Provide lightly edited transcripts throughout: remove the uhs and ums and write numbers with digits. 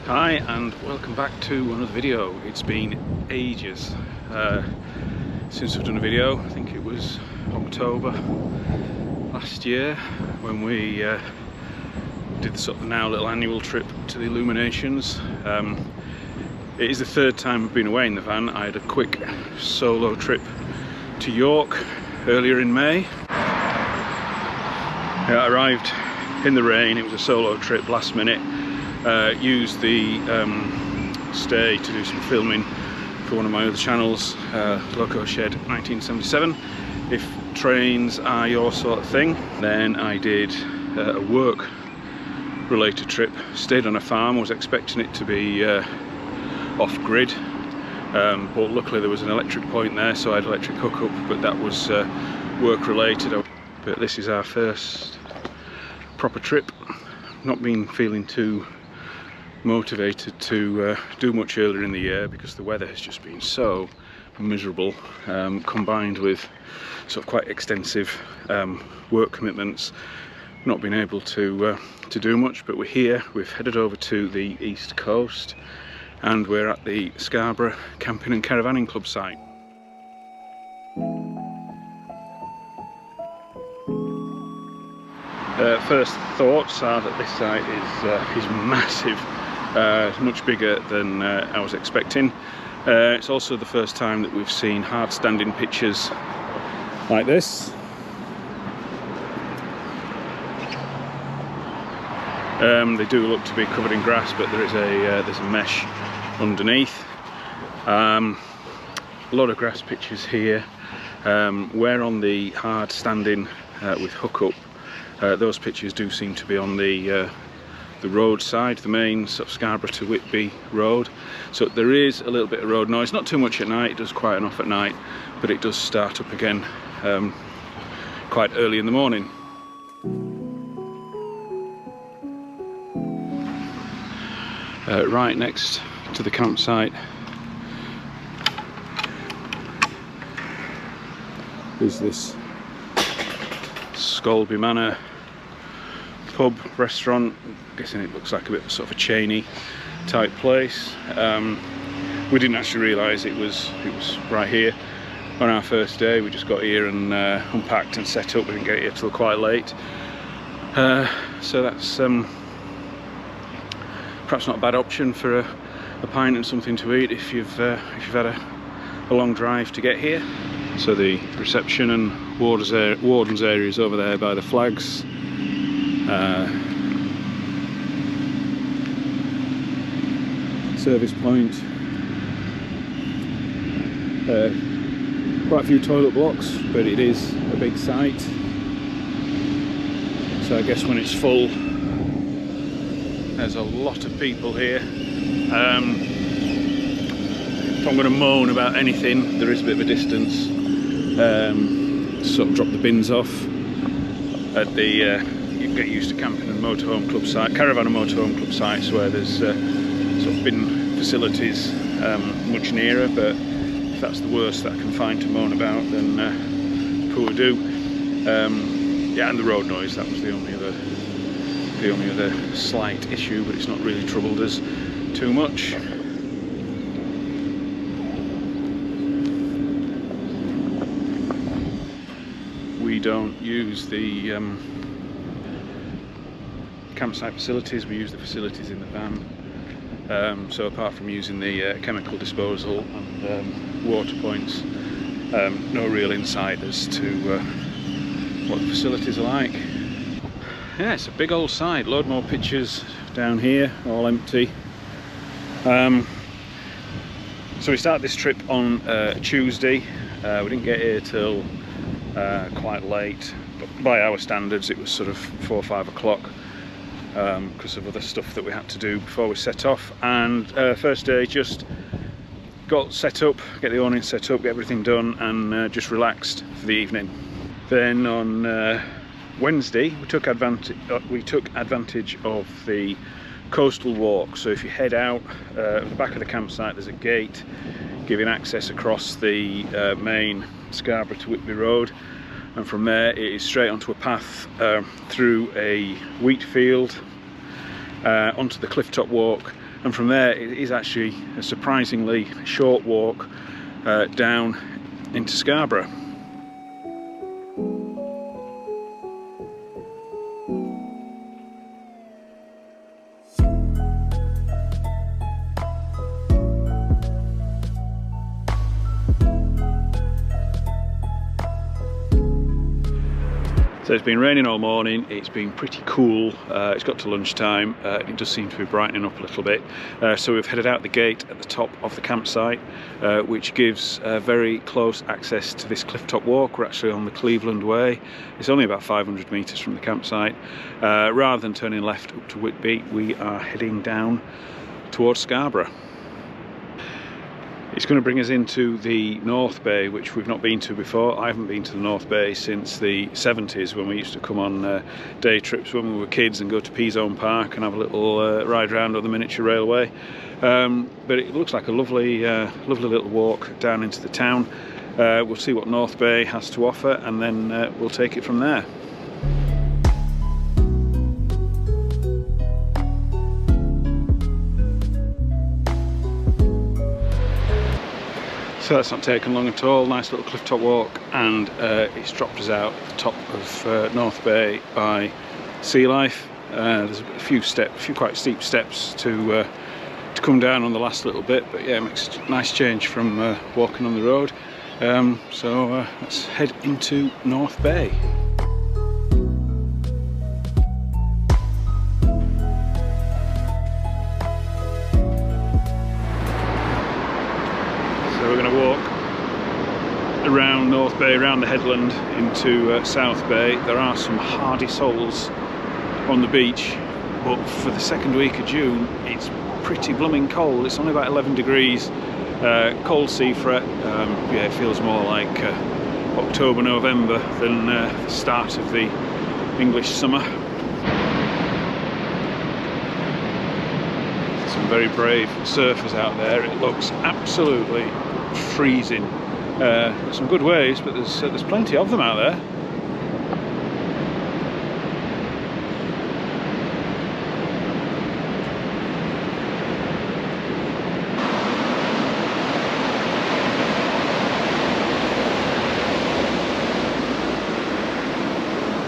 Hi and welcome back to another video. It's been ages since I've done a video. I think it was October last year when we did the sort of now little annual trip to the Illuminations. It is the third time I've been away in the van. I had a quick solo trip to York earlier in May. I arrived in the rain. It was a solo trip, last minute. Used the stay to do some filming for one of my other channels, Loco Shed 1977. If trains are your sort of thing, then I did a work related trip. Stayed on a farm. I was expecting it to be off grid, but luckily there was an electric point there, so I had electric hookup, but that was work related. But this is our first proper trip. Not been feeling too motivated to do much earlier in the year because the weather has just been so miserable, combined with sort of quite extensive work commitments. Not been able to do much, but we're here. We've headed over to the east coast and we're at the Scarborough Camping and Caravanning Club site. First thoughts are that this site is massive. Much bigger than I was expecting. It's also the first time that we've seen hard standing pitches like this. They do look to be covered in grass, but there's a mesh underneath. A lot of grass pitches here. We're on the hard standing with hookup. Those pitches do seem to be on the road side, the main sort of Scarborough to Whitby road. So there is a little bit of road noise, not too much at night. It does quiet enough at night, but it does start up again quite early in the morning. Right next to the campsite is this Scarborough Manor pub, restaurant. I'm guessing it looks like a bit of sort of a chainy type place. We didn't actually realise it was right here on our first day. We just got here and unpacked and set up. We didn't get here till quite late. So that's perhaps not a bad option for a pint and something to eat if you've had a long drive to get here. So the reception and warden's area is over there by the flags. Service point. Quite a few toilet blocks, but it is a big site. So I guess when it's full, there's a lot of people here. If I'm going to moan about anything, there is a bit of a distance. Sort of drop the bins off at the you get used to camping and motorhome club site, caravan and motorhome club sites where there's sort of bin facilities much nearer, but if that's the worst that I can find to moan about, then poor do. Yeah, and the road noise, that was the only other slight issue, but it's not really troubled us too much. We don't use the campsite facilities, we use the facilities in the van. So apart from using the chemical disposal and water points, no real insight as to what the facilities are like. Yeah, it's a big old site, load more pitches down here, all empty. So we started this trip on Tuesday. We didn't get here till quite late, but by our standards it was sort of 4 or 5 o'clock because of other stuff that we had to do before we set off. And first day, just got set up, get the awning set up, get everything done, and just relaxed for the evening. Then on Wednesday we took advantage of the coastal walk. So if you head out at the back of the campsite, there's a gate giving access across the main Scarborough to Whitby road, and from there it is straight onto a path through a wheat field onto the clifftop walk, and from there it is actually a surprisingly short walk down into Scarborough. So it's been raining all morning, it's been pretty cool, it's got to lunchtime, it does seem to be brightening up a little bit. So we've headed out the gate at the top of the campsite, which gives very close access to this clifftop walk. We're actually on the Cleveland Way. It's only about 500 metres from the campsite. Rather than turning left up to Whitby, we are heading down towards Scarborough. It's going to bring us into the North Bay, which we've not been to before. I haven't been to the North Bay since the 70s, when we used to come on day trips when we were kids and go to Peazone Park and have a little ride around on the miniature railway. But it looks like a lovely, lovely little walk down into the town. We'll see what North Bay has to offer, and then we'll take it from there. So that's not taken long at all. Nice little clifftop walk, and it's dropped us out at the top of North Bay by Sea Life. There's a few quite steep steps to come down on the last little bit, but yeah, it makes a nice change from walking on the road. So let's head into North Bay. We're going to walk around North Bay, around the headland into South Bay. There are some hardy souls on the beach, but for the second week of June it's pretty blooming cold. It's only about 11 degrees, cold sea fret. Yeah, it feels more like October, November than the start of the English summer. Some very brave surfers out there. It looks absolutely freezing. There's some good waves, but there's plenty of them out there.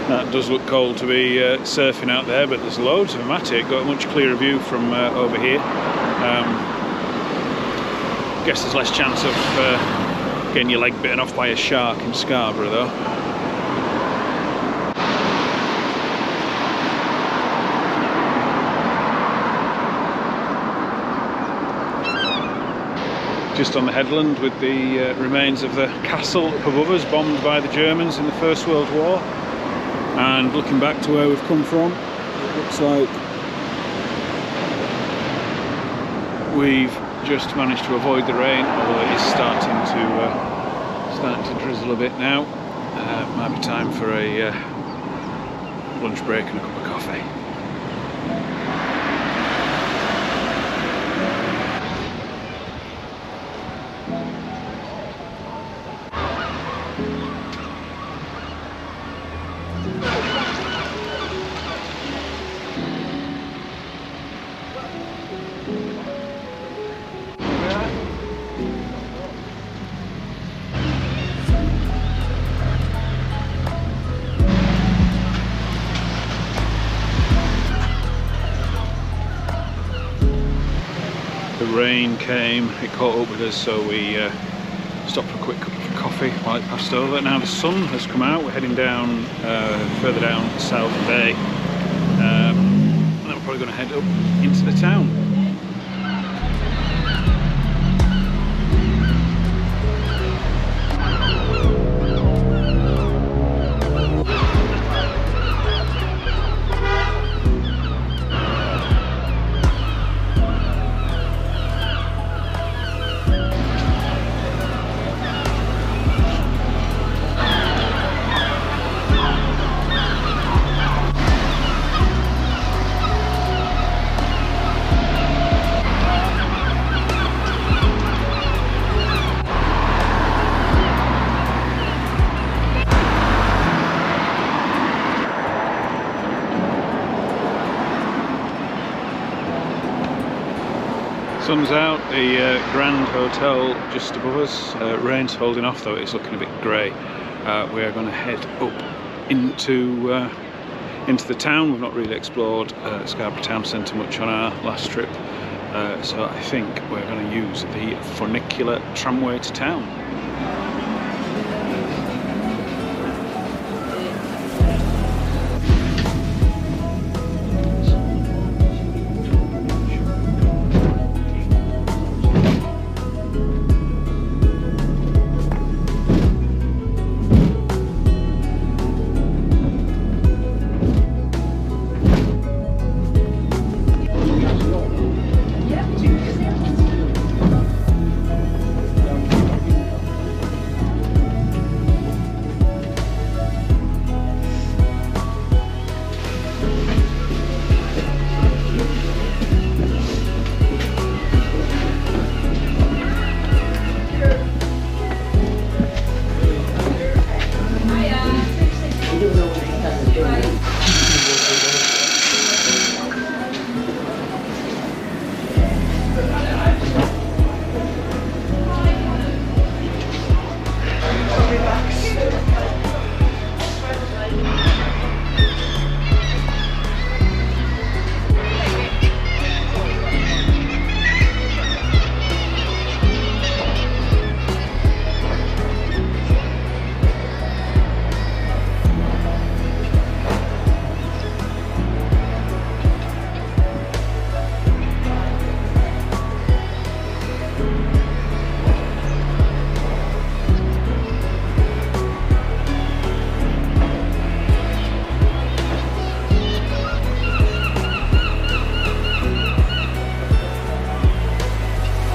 That does look cold to be surfing out there, but there's loads of them at it. Got a much clearer view from over here. Guess there's less chance of getting your leg bitten off by a shark in Scarborough though. Just on the headland with the remains of the castle up above us, bombed by the Germans in the First World War. And looking back to where we've come from, it looks like we've just managed to avoid the rain, although it is starting to drizzle a bit now. Might be time for a lunch break and a cup of coffee. The rain came, it caught up with us, so we stopped for a quick cup of coffee while it passed over. Now the sun has come out, we're heading down, further down South Bay, and then we're probably going to head up into the town. Sun's out, the Grand Hotel just above us. Rain's holding off though, it's looking a bit grey. We are going to head up into the town. We've not really explored Scarborough town centre much on our last trip, so I think we're going to use the funicular tramway to town.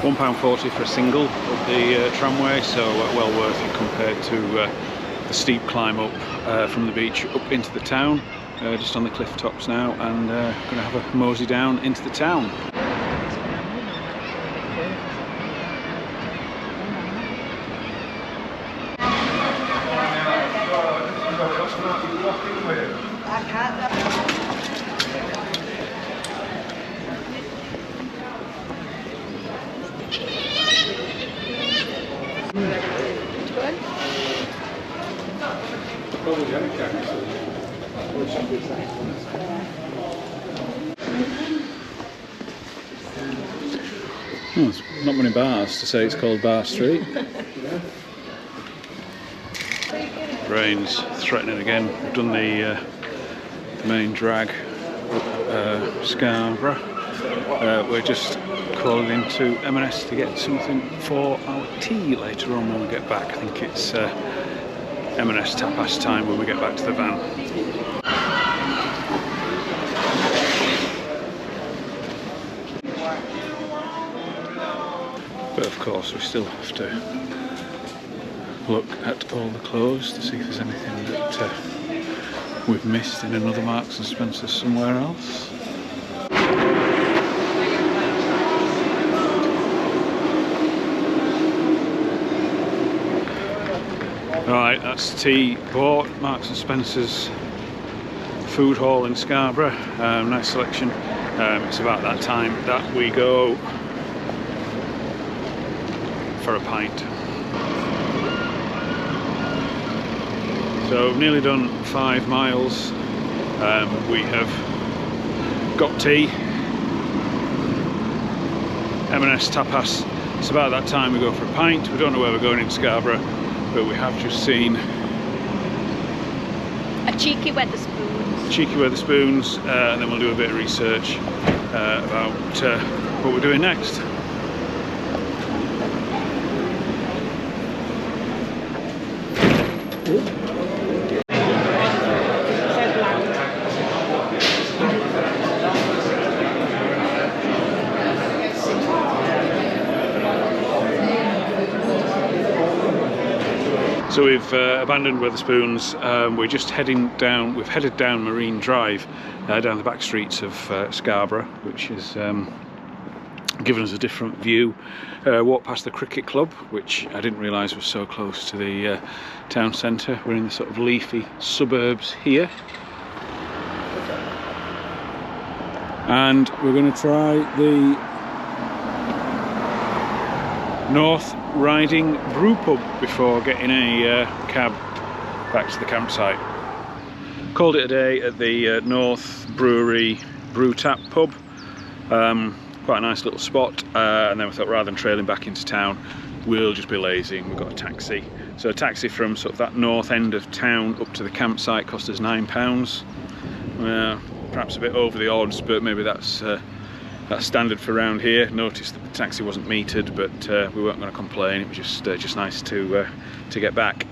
£1.40 for a single of the tramway, so well worth it compared to the steep climb up from the beach up into the town. Just on the cliff tops now, and going to have a mosey down into the town. Oh, there's not many bars to say it's called Bar Street. Rain's threatening again. We've done the main drag up Scarborough. We're just calling into M&S to get something for our tea later on when we get back. I think it's M&S tapas time when we get back to the van. But of course we still have to look at all the clothes to see if there's anything that we've missed in another Marks and Spencer somewhere else. Right, that's tea bought, Marks and Spencer's food hall in Scarborough. Nice selection. It's about that time that we go for a pint. So we've nearly done 5 miles. We have got tea, M&S tapas. It's about that time we go for a pint. We don't know where we're going in Scarborough, but we have just seen a cheeky Wetherspoons. Cheeky Wetherspoons, and then we'll do a bit of research about what we're doing next. So we've abandoned Wetherspoons. We're just heading down. We've headed down Marine Drive, down the back streets of Scarborough, which has given us a different view. Walked past the cricket club, which I didn't realise was so close to the town centre. We're in the sort of leafy suburbs here, and we're going to try the North Riding Brew Pub before getting a cab back to the campsite. Called it a day at the North Brewery Brew Tap Pub. Quite a nice little spot, and then we thought rather than trailing back into town, we'll just be lazy and we've got a taxi. So a taxi from sort of that north end of town up to the campsite cost us £9. Perhaps a bit over the odds, but maybe that's standard for around here. Noticed that the taxi wasn't metered, but we weren't going to complain. It was just nice to get back.